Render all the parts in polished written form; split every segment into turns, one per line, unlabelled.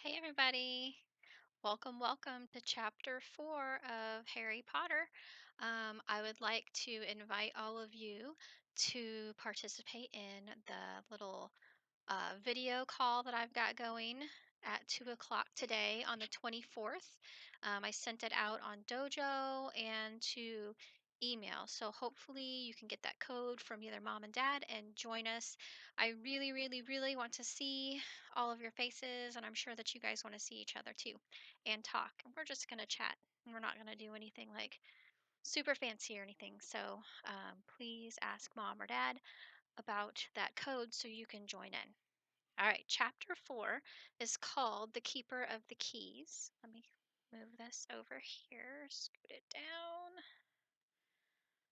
Hey everybody. Welcome to chapter 4 of Harry Potter. I would like to invite all of you to participate in the little video call that I've got going at 2 o'clock today on the 24th. I sent it out on Dojo and to email. So hopefully you can get that code from either mom and dad and join us. I really want to see all of your faces, and I'm sure that you guys want to see each other too and talk. And we're just going to chat. And we're not going to do anything like super fancy or anything. So please ask mom or dad about that code so you can join in. All right, chapter 4 is called The Keeper of the Keys. Let me move this over here, scoot it down.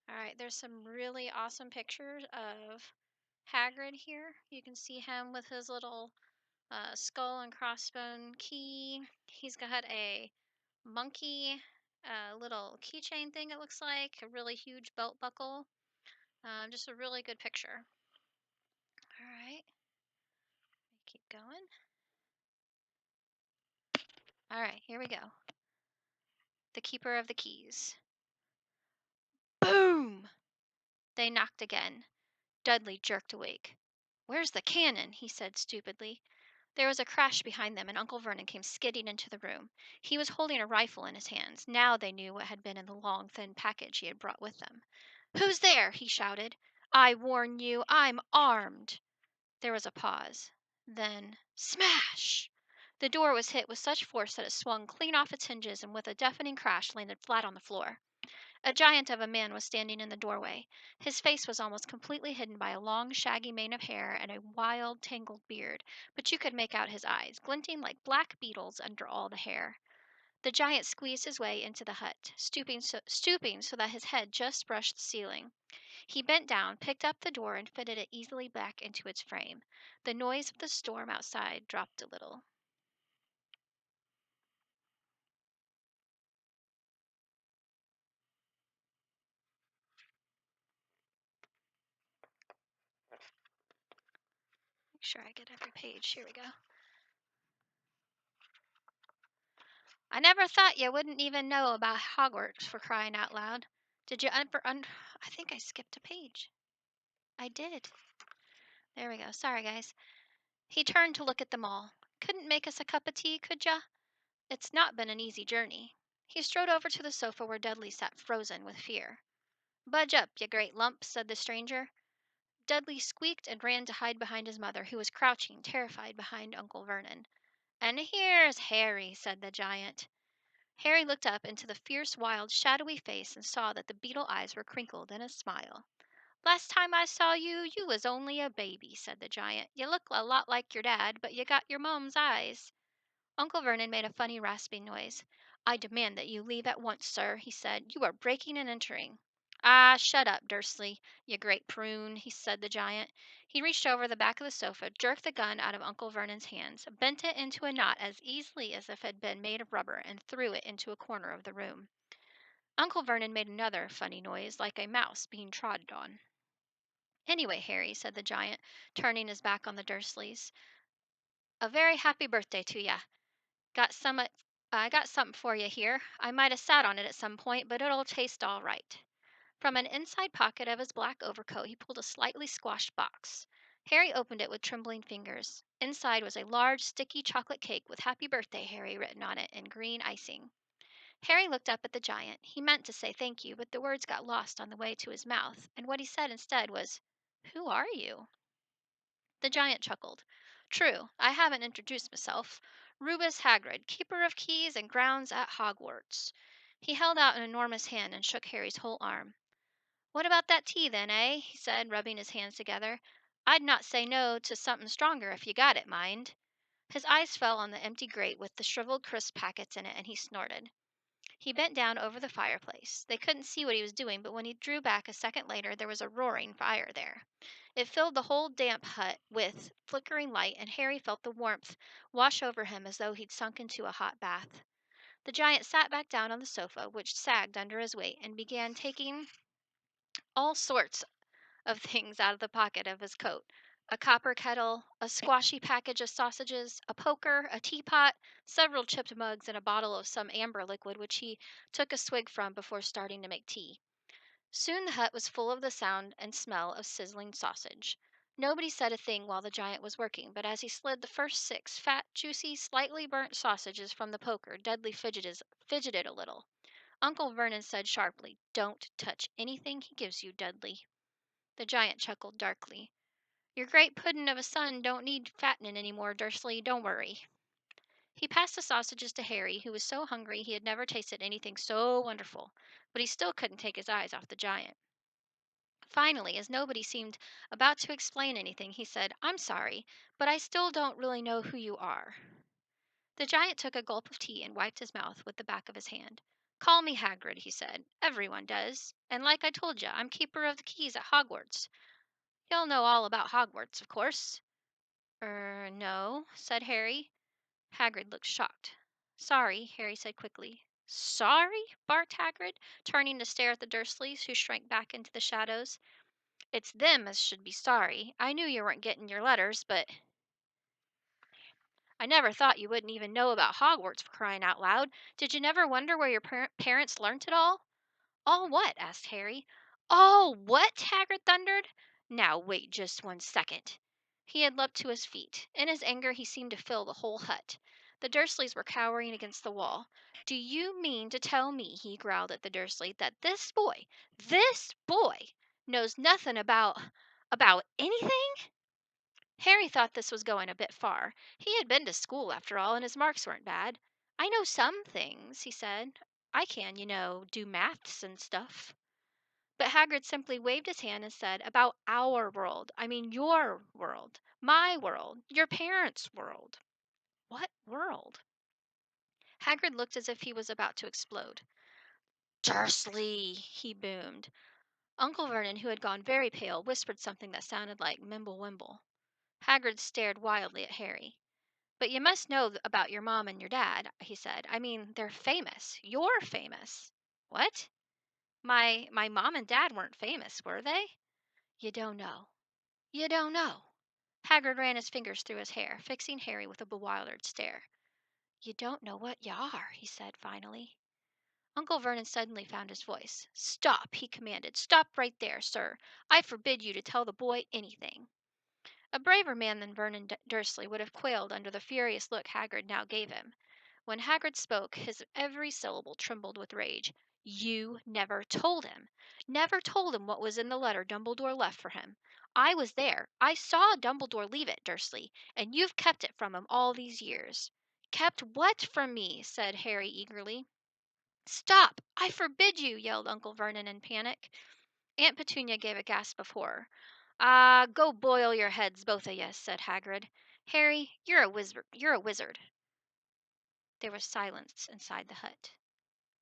All right, there's some really awesome pictures of Hagrid here. You can see him with his little skull and crossbone key. He's got a monkey little keychain thing, it looks like, a really huge belt buckle. Just a really good picture. All right, keep going. All right, here we go. The Keeper of the Keys. Boom! They knocked again. Dudley jerked awake. "Where's the cannon?" he said stupidly. There was a crash behind them, and Uncle Vernon came skidding into the room. He was holding a rifle in his hands. Now they knew what had been in the long, thin package he had brought with them. "Who's there?" he shouted. "I warn you, I'm armed." There was a pause. Then, smash! The door was hit with such force that it swung clean off its hinges and with a deafening crash landed flat on the floor. A giant of a man was standing in the doorway. His face was almost completely hidden by a long, shaggy mane of hair and a wild, tangled beard, but you could make out his eyes, glinting like black beetles under all the hair. The giant squeezed his way into the hut, stooping so that his head just brushed the ceiling. He bent down, picked up the door, and fitted it easily back into its frame. The noise of the storm outside dropped a little. Make sure I get every page. Here we go. I never thought you wouldn't even know about Hogwarts, for crying out loud. Did you I think I skipped a page. I did. There we go. Sorry, guys. He turned to look at them all. "Couldn't make us a cup of tea, could ya? It's not been an easy journey." He strode over to the sofa where Dudley sat frozen with fear. "Budge up, you great lump," said the stranger. Dudley squeaked and ran to hide behind his mother, who was crouching, terrified, behind Uncle Vernon. "And here's Harry," said the giant. Harry looked up into the fierce, wild, shadowy face and saw that the beetle eyes were crinkled in a smile. "Last time I saw you, you was only a baby," said the giant. "You look a lot like your dad, but you got your mom's eyes." Uncle Vernon made a funny rasping noise. "I demand that you leave at once, sir," he said. "You are breaking and entering." "Ah, shut up, Dursley, you great prune," said the giant. He reached over the back of the sofa, jerked the gun out of Uncle Vernon's hands, bent it into a knot as easily as if it had been made of rubber, and threw it into a corner of the room. Uncle Vernon made another funny noise, like a mouse being trodden on. "Anyway, Harry," said the giant, turning his back on the Dursleys, "a very happy birthday to ya. Got some, I got something for you here. I might have sat on it at some point, but it'll taste all right." From an inside pocket of his black overcoat he pulled a slightly squashed box. Harry opened it with trembling fingers. Inside was a large, sticky chocolate cake with "Happy Birthday, Harry" written on it in green icing. Harry looked up at the giant. He meant to say thank you, but the words got lost on the way to his mouth, and what he said instead was, "Who are you?" The giant chuckled. "True, I haven't introduced myself. Rubus Hagrid, keeper of keys and grounds at Hogwarts." He held out an enormous hand and shook Harry's whole arm. "What about that tea, then, eh?" he said, rubbing his hands together. "I'd not say no to something stronger if you got it, mind." His eyes fell on the empty grate with the shriveled crisp packets in it, and he snorted. He bent down over the fireplace. They couldn't see what he was doing, but when he drew back a second later there was a roaring fire there. It filled the whole damp hut with flickering light, and Harry felt the warmth wash over him as though he'd sunk into a hot bath. The giant sat back down on the sofa, which sagged under his weight, and began taking all sorts of things out of the pocket of his coat. A copper kettle, a squashy package of sausages, a poker, a teapot, several chipped mugs, and a bottle of some amber liquid which he took a swig from before starting to make tea. Soon the hut was full of the sound and smell of sizzling sausage. Nobody said a thing while the giant was working, but as he slid the first six fat, juicy, slightly burnt sausages from the poker, Dudley fidgeted a little. Uncle Vernon said sharply, "Don't touch anything he gives you, Dudley." The giant chuckled darkly. "Your great puddin' of a son don't need fattening any more, Dursley, don't worry." He passed the sausages to Harry, who was so hungry he had never tasted anything so wonderful, but he still couldn't take his eyes off the giant. Finally, as nobody seemed about to explain anything, he said, "I'm sorry, but I still don't really know who you are." The giant took a gulp of tea and wiped his mouth with the back of his hand. "Call me Hagrid," he said. "Everyone does. And like I told you, I'm keeper of the keys at Hogwarts. You'll know all about Hogwarts, of course." No," said Harry. Hagrid looked shocked. "Sorry," Harry said quickly. "Sorry?" barked Hagrid, turning to stare at the Dursleys, who shrank back into the shadows. "It's them as should be sorry. I knew you weren't getting your letters, but I never thought you wouldn't even know about Hogwarts, for crying out loud. Did you never wonder where your parents learnt it all?" "All what?" asked Harry. "All what?" Hagrid thundered. "Now wait just one second." He had leapt to his feet. In his anger he seemed to fill the whole hut. The Dursleys were cowering against the wall. "Do you mean to tell me," he growled at the Dursley, "that this boy, knows nothing about anything?" Harry thought this was going a bit far. He had been to school, after all, and his marks weren't bad. "I know some things," he said. "I can, do maths and stuff." But Hagrid simply waved his hand and said, "About our world. I mean your world. My world. Your parents' world." "What world?" Hagrid looked as if he was about to explode. "Dursley!" he boomed. Uncle Vernon, who had gone very pale, whispered something that sounded like Mimble Wimble. Hagrid stared wildly at Harry. "But you must know about your mom and your dad," he said. "I mean, they're famous. You're famous." "What? My mom and dad weren't famous, were they?" "You don't know. You don't know." Hagrid ran his fingers through his hair, fixing Harry with a bewildered stare. "You don't know what you are," he said finally. Uncle Vernon suddenly found his voice. "Stop!" he commanded. "Stop right there, sir. I forbid you to tell the boy anything." A braver man than Vernon Dursley would have quailed under the furious look Hagrid now gave him. When Hagrid spoke, his every syllable trembled with rage. "You never told him. Never told him what was in the letter Dumbledore left for him. I was there. I saw Dumbledore leave it, Dursley, and you've kept it from him all these years." "Kept what from me?" said Harry eagerly. "Stop! I forbid you!" yelled Uncle Vernon in panic. Aunt Petunia gave a gasp of horror. "Ah, go boil your heads, both of ye," said Hagrid. "Harry, you're a wizard. You're a wizard." There was silence inside the hut.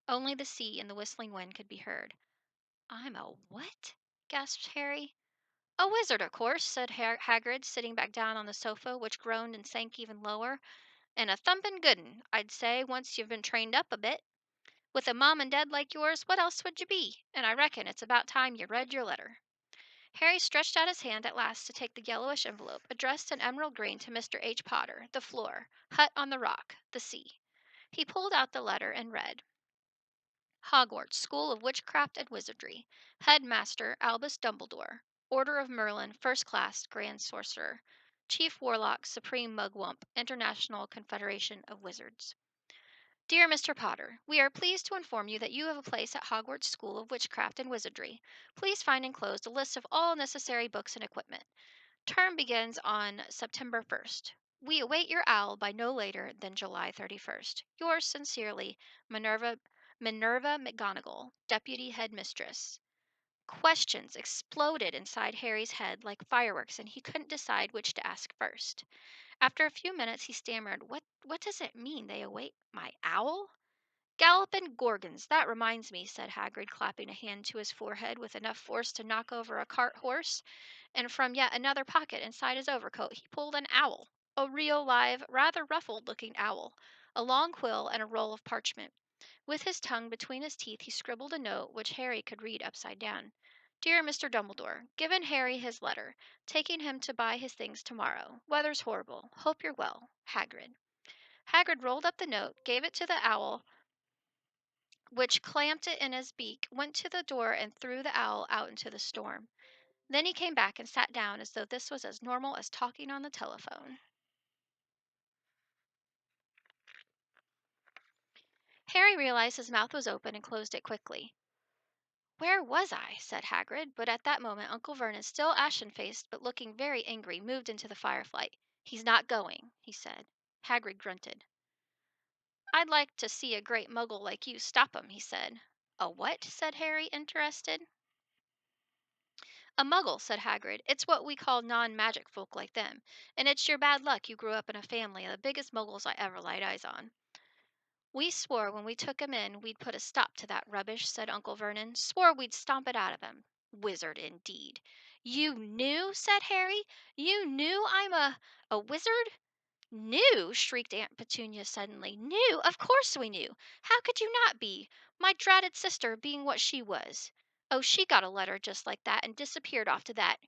Only the sea and the whistling wind could be heard. "I'm a what?" gasped Harry. "A wizard, of course," said Hagrid, sitting back down on the sofa, which groaned and sank even lower. "And a thumpin' good 'un, I'd say, once you've been trained up a bit. With a mom and dad like yours, what else would you be? And I reckon it's about time you read your letter." Harry stretched out his hand at last to take the yellowish envelope, addressed in emerald green to Mr. H. Potter, the floor, hut on the rock, the sea. He pulled out the letter and read: Hogwarts School of Witchcraft and Wizardry. Headmaster Albus Dumbledore. Order of Merlin, First Class, Grand Sorcerer. Chief Warlock, Supreme Mugwump, International Confederation of Wizards. Dear Mr. Potter, we are pleased to inform you that you have a place at Hogwarts School of Witchcraft and Wizardry. Please find enclosed a list of all necessary books and equipment. Term begins on September 1st. We await your owl by no later than July 31st. Yours sincerely, Minerva McGonagall, Deputy Headmistress. Questions exploded inside Harry's head like fireworks, and he couldn't decide which to ask first. After a few minutes, he stammered, What does it mean, they await my owl?" "Gallopin' Gorgons, that reminds me," said Hagrid, clapping a hand to his forehead with enough force to knock over a cart horse, and from yet another pocket inside his overcoat he pulled an owl, a real live, rather ruffled-looking owl, a long quill, and a roll of parchment. With his tongue between his teeth he scribbled a note which Harry could read upside down. Dear Mr. Dumbledore, given Harry his letter, taking him to buy his things tomorrow. Weather's horrible. Hope you're well. Hagrid. Hagrid rolled up the note, gave it to the owl, which clamped it in his beak, went to the door, and threw the owl out into the storm. Then he came back and sat down as though this was as normal as talking on the telephone. Harry realized his mouth was open and closed it quickly. "Where was I?" said Hagrid, but at that moment Uncle Vernon, still ashen-faced but looking very angry, moved into the firelight. "He's not going," he said. Hagrid grunted. "I'd like to see a great muggle like you stop him," he said. "A what?" said Harry, interested. "A muggle," said Hagrid. "It's what we call non-magic folk like them, and it's your bad luck you grew up in a family of the biggest muggles I ever laid eyes on." "We swore when we took him in we'd put a stop to that rubbish," said Uncle Vernon. "Swore we'd stomp it out of him. Wizard, indeed!" "You knew?" said Harry. "You knew I'm a wizard?" "Knew!" shrieked Aunt Petunia suddenly. "Knew! Of course we knew! How could you not be? My dratted sister being what she was. Oh, she got a letter just like that and disappeared off to that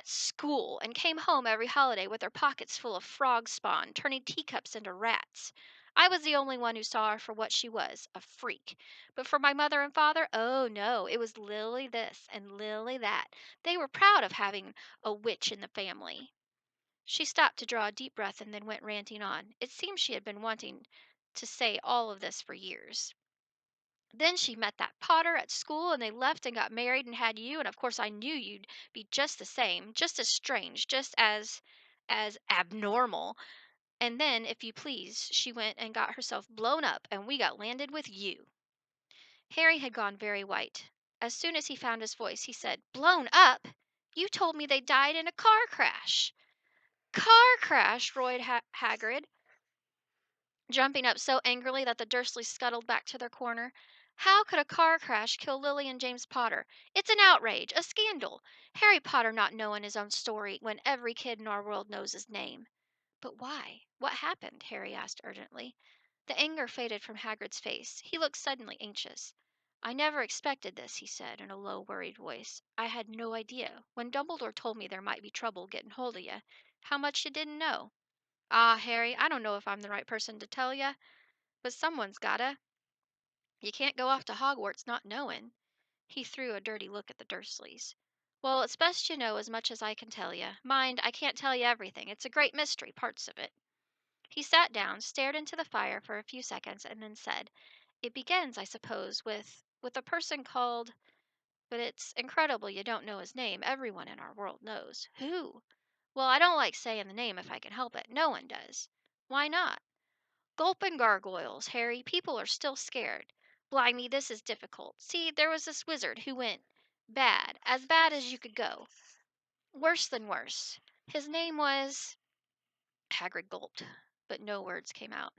school, and came home every holiday with her pockets full of frog spawn, turning teacups into rats. I was the only one who saw her for what she was, a freak. But for my mother and father, oh no, it was Lily this and Lily that. They were proud of having a witch in the family." She stopped to draw a deep breath and then went ranting on. It seemed she had been wanting to say all of this for years. "Then she met that Potter at school, and they left and got married and had you, and of course I knew you'd be just the same, just as strange, just as abnormal. And then, if you please, she went and got herself blown up, and we got landed with you." Harry had gone very white. As soon as he found his voice, he said, "Blown up? You told me they died in a car crash." "Car crash!" roared Hagrid, jumping up so angrily that the Dursleys scuttled back to their corner. "How could a car crash kill Lily and James Potter? It's an outrage, a scandal. Harry Potter not knowing his own story when every kid in our world knows his name." "But why? What happened?" Harry asked urgently. The anger faded from Hagrid's face. He looked suddenly anxious. "I never expected this," he said in a low, worried voice. "I had no idea. When Dumbledore told me there might be trouble getting hold of you, how much you didn't know." "Ah, Harry, I don't know if I'm the right person to tell ya, but someone's gotta. You can't go off to Hogwarts not knowin'." He threw a dirty look at the Dursleys. "Well, it's best you know as much as I can tell you. Mind, I can't tell you everything. It's a great mystery, parts of it." He sat down, stared into the fire for a few seconds, and then said, "It begins, I suppose, with a person called, but it's incredible you don't know his name. Everyone in our world knows." "Who?" "Well, I don't like saying the name if I can help it. No one does." "Why not?" "Gulpin' gargoyles, Harry. People are still scared. Blimey, this is difficult. See, there was this wizard who went bad as you could go. Worse than worse. His name was—" Hagrid gulped, but no words came out.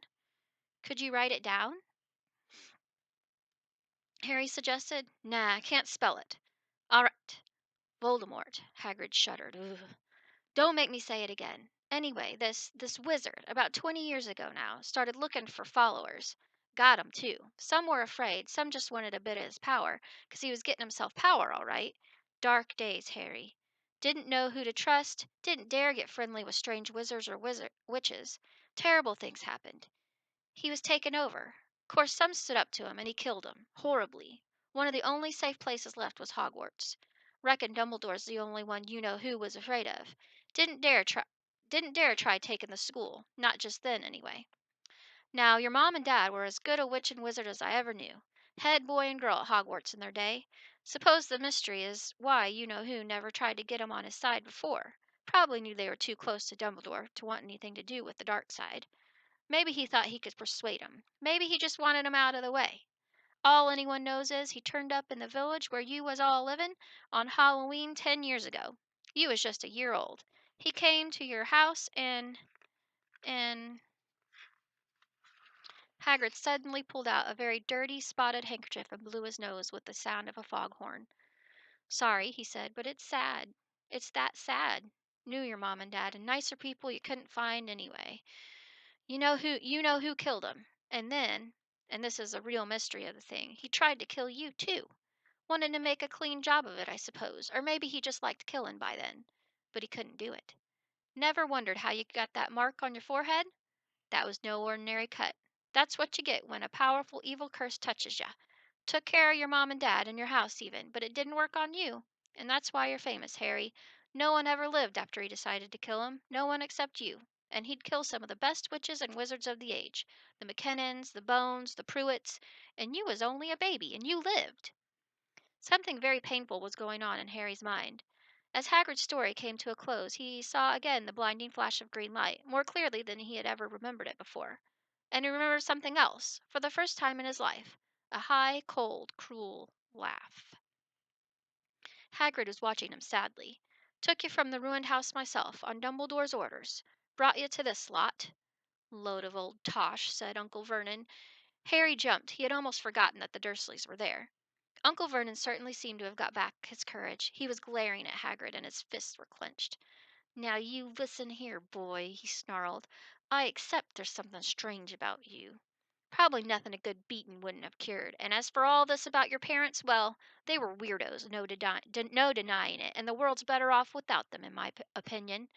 "Could you write it down?" Harry suggested. "Nah, I can't spell it." "All right. Voldemort." Hagrid shuddered. Ugh. "Don't make me say it again. Anyway, this wizard, about 20 years ago now, started looking for followers. Got 'em, too. Some were afraid, some just wanted a bit of his power, 'cause he was getting himself power, all right. Dark days, Harry. Didn't know who to trust, didn't dare get friendly with strange wizards or witches. Terrible things happened. He was taken over. Course some stood up to him, and he killed 'em. Horribly. One of the only safe places left was Hogwarts. Reckon Dumbledore's the only one you know who was afraid of. Didn't dare try didn't dare try taking the school. Not just then, anyway. Now, your mom and dad were as good a witch and wizard as I ever knew. Head boy and girl at Hogwarts in their day. Suppose the mystery is why you know who never tried to get 'em on his side before. Probably knew they were too close to Dumbledore to want anything to do with the dark side. Maybe he thought he could persuade 'em. Maybe he just wanted 'em out of the way. All anyone knows is he turned up in the village where you was all livin' on Halloween 10 years ago. You was just a year old. He came to your house and Hagrid suddenly pulled out a very dirty, spotted handkerchief and blew his nose with the sound of a foghorn. "Sorry," he said, "but it's sad. It's that sad. Knew your mom and dad, and nicer people you couldn't find anyway. You know who killed him. And then, and this is a real mystery of the thing, he tried to kill you too. Wanted to make a clean job of it, I suppose, or maybe he just liked killing by then. But he couldn't do it. Never wondered how you got that mark on your forehead? That was no ordinary cut. That's what you get when a powerful evil curse touches you. Took care of your mom and dad and your house even, but it didn't work on you. And that's why you're famous, Harry. No one ever lived after he decided to kill him. No one except you. And he'd kill some of the best witches and wizards of the age. The McKinnons, the Bones, the Pruitts. And you was only a baby, and you lived. Something very painful was going on in Harry's mind. As Hagrid's story came to a close, he saw again the blinding flash of green light, more clearly than he had ever remembered it before. And he remembered something else, for the first time in his life, a high, cold, cruel laugh. Hagrid was watching him sadly. Took you from the ruined house myself, on Dumbledore's orders. Brought you to this lot. Load of old tosh, said Uncle Vernon. Harry jumped. He had almost forgotten that the Dursleys were there. Uncle Vernon certainly seemed to have got back his courage. He was glaring at Hagrid, and his fists were clenched. "Now you listen here, boy," he snarled. "I accept there's something strange about you. Probably nothing a good beating wouldn't have cured. And as for all this about your parents, well, they were weirdos, no denying it, and the world's better off without them, in my opinion.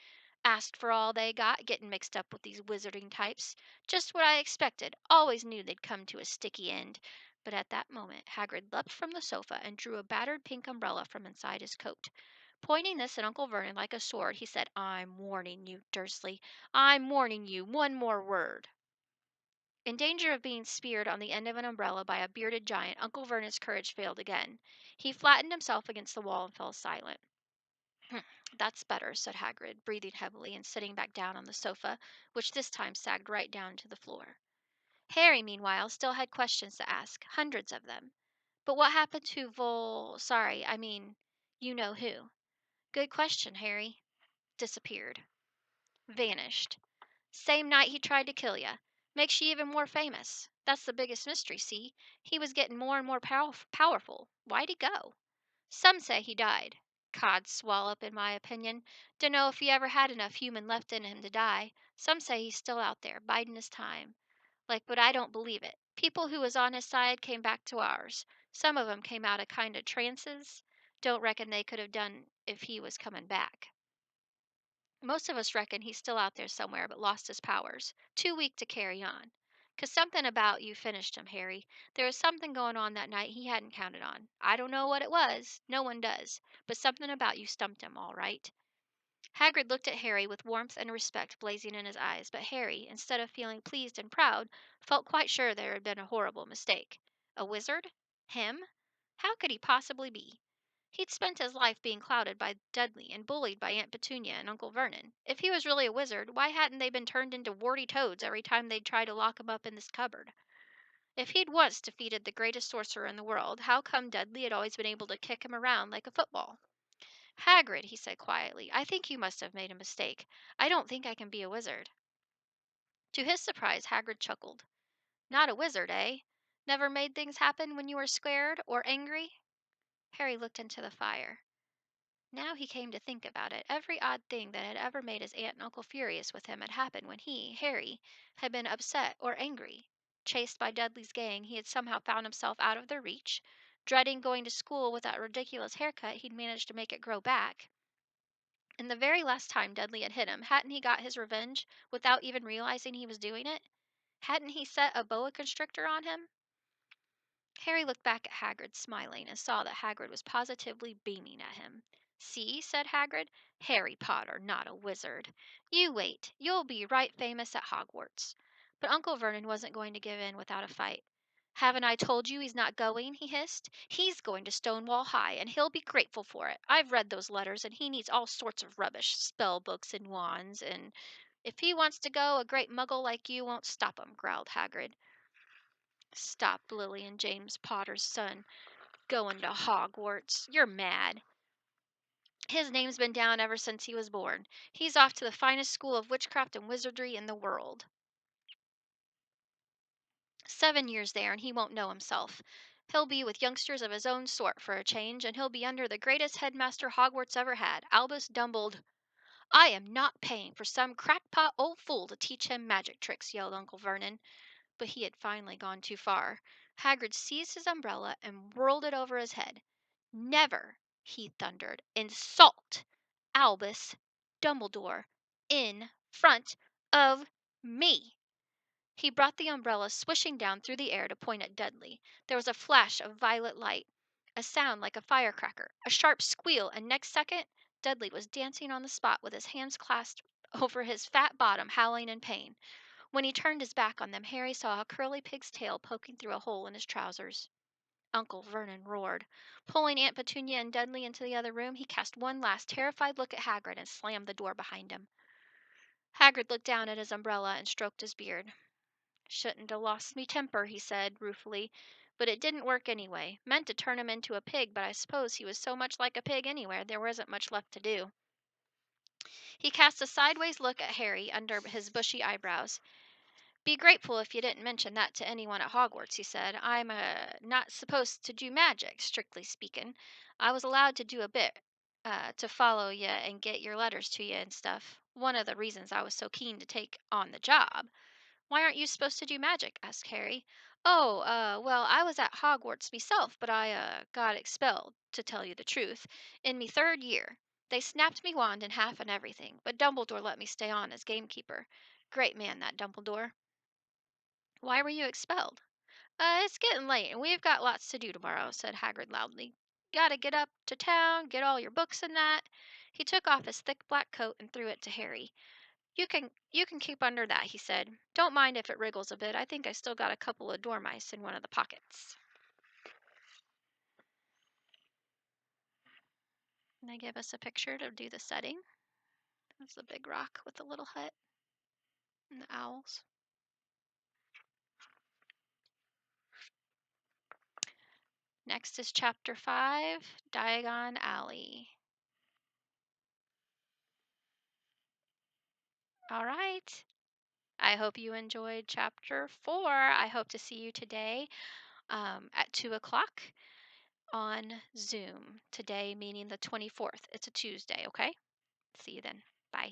Asked for all they got, getting mixed up with these wizarding types. Just what I expected. Always knew they'd come to a sticky end." But at that moment, Hagrid leapt from the sofa and drew a battered pink umbrella from inside his coat. Pointing this at Uncle Vernon like a sword, he said, "I'm warning you, Dursley. I'm warning you. One more word." In danger of being speared on the end of an umbrella by a bearded giant, Uncle Vernon's courage failed again. He flattened himself against the wall and fell silent. "That's better," said Hagrid, breathing heavily and sitting back down on the sofa, which this time sagged right down to the floor. Harry, meanwhile, still had questions to ask, hundreds of them. But what happened to sorry, I mean, you know who? Good question, Harry. Disappeared. Vanished. Same night he tried to kill ya. Makes you even more famous. That's the biggest mystery, see? He was getting more and more powerful. Why'd he go? Some say he died. Cod swallop, in my opinion. Dunno if he ever had enough human left in him to die. Some say he's still out there, biding his time. But I don't believe it. People who was on his side came back to ours. Some of 'em came out of kind of trances. Don't reckon they could have done if he was coming back. Most of us reckon he's still out there somewhere, but lost his powers. Too weak to carry on. 'Cause something about you finished him, Harry. There was something going on that night he hadn't counted on. I don't know what it was. No one does. But something about you stumped him, all right." Hagrid looked at Harry with warmth and respect blazing in his eyes, but Harry, instead of feeling pleased and proud, felt quite sure there had been a horrible mistake. A wizard? Him? How could he possibly be? He'd spent his life being clouded by Dudley and bullied by Aunt Petunia and Uncle Vernon. If he was really a wizard, why hadn't they been turned into warty toads every time they'd try to lock him up in this cupboard? If he'd once defeated the greatest sorcerer in the world, how come Dudley had always been able to kick him around like a football? "Hagrid," he said quietly, "I think you must have made a mistake. I don't think I can be a wizard." To his surprise, Hagrid chuckled. "Not a wizard, eh? Never made things happen when you were scared or angry?" Harry looked into the fire. Now he came to think about it, every odd thing that had ever made his aunt and uncle furious with him had happened when he, Harry, had been upset or angry. Chased by Dudley's gang, he had somehow found himself out of their reach. Dreading going to school with that ridiculous haircut, he'd managed to make it grow back. And the very last time Dudley had hit him, hadn't he got his revenge without even realizing he was doing it? Hadn't he set a boa constrictor on him? Harry looked back at Hagrid, smiling, and saw that Hagrid was positively beaming at him. "See," said Hagrid, "Harry Potter, not a wizard. You wait. You'll be right famous at Hogwarts." But Uncle Vernon wasn't going to give in without a fight. "Haven't I told you he's not going?" he hissed. "He's going to Stonewall High, and he'll be grateful for it. I've read those letters, and he needs all sorts of rubbish, spell books and wands, and if he wants to go, a great muggle like you won't stop him," growled Hagrid. "Stop Lily and James Potter's son going to Hogwarts. You're mad. His name's been down ever since he was born. He's off to the finest school of witchcraft and wizardry in the world. 7 years there, and he won't know himself. He'll be with youngsters of his own sort for a change, and he'll be under the greatest headmaster Hogwarts ever had, Albus Dumbledore." "I am not paying for some crackpot old fool to teach him magic tricks," yelled Uncle Vernon. But he had finally gone too far. Hagrid seized his umbrella and whirled it over his head. Never, he thundered, insult Albus Dumbledore in front of me. He brought the umbrella swishing down through the air to point at Dudley. There was a flash of violet light, a sound like a firecracker, a sharp squeal, and next second, Dudley was dancing on the spot with his hands clasped over his fat bottom, howling in pain. When he turned his back on them, Harry saw a curly pig's tail poking through a hole in his trousers. Uncle Vernon roared. Pulling Aunt Petunia and Dudley into the other room, he cast one last terrified look at Hagrid and slammed the door behind him. Hagrid looked down at his umbrella and stroked his beard. "Shouldn't 'a' lost me temper," he said, ruefully. "But it didn't work anyway. Meant to turn him into a pig, but I suppose he was so much like a pig anyway, there wasn't much left to do." He cast a sideways look at Harry under his bushy eyebrows. "Be grateful if you didn't mention that to anyone at Hogwarts," he said. "I'm not supposed to do magic, strictly speaking. I was allowed to do a bit, to follow you and get your letters to you and stuff. One of the reasons I was so keen to take on the job." "Why aren't you supposed to do magic?" asked Harry. "Oh, well, I was at Hogwarts myself, but I, got expelled, to tell you the truth, in me third year. They snapped me wand in half and everything, but Dumbledore let me stay on as gamekeeper. Great man, that Dumbledore." "Why were you expelled?" It's getting late, and we've got lots to do tomorrow," said Hagrid loudly. "Gotta get up to town, get all your books and that." He took off his thick black coat and threw it to Harry. You can keep under that," he said. "Don't mind if it wriggles a bit. I think I still got a couple of dormice in one of the pockets." And they give us a picture to do the setting. That's the big rock with the little hut and the owls. Next is chapter 5, Diagon Alley. All right. I hope you enjoyed chapter 4. I hope to see you today at 2 o'clock on Zoom. Today meaning the 24th. It's a Tuesday, okay? See you then. Bye.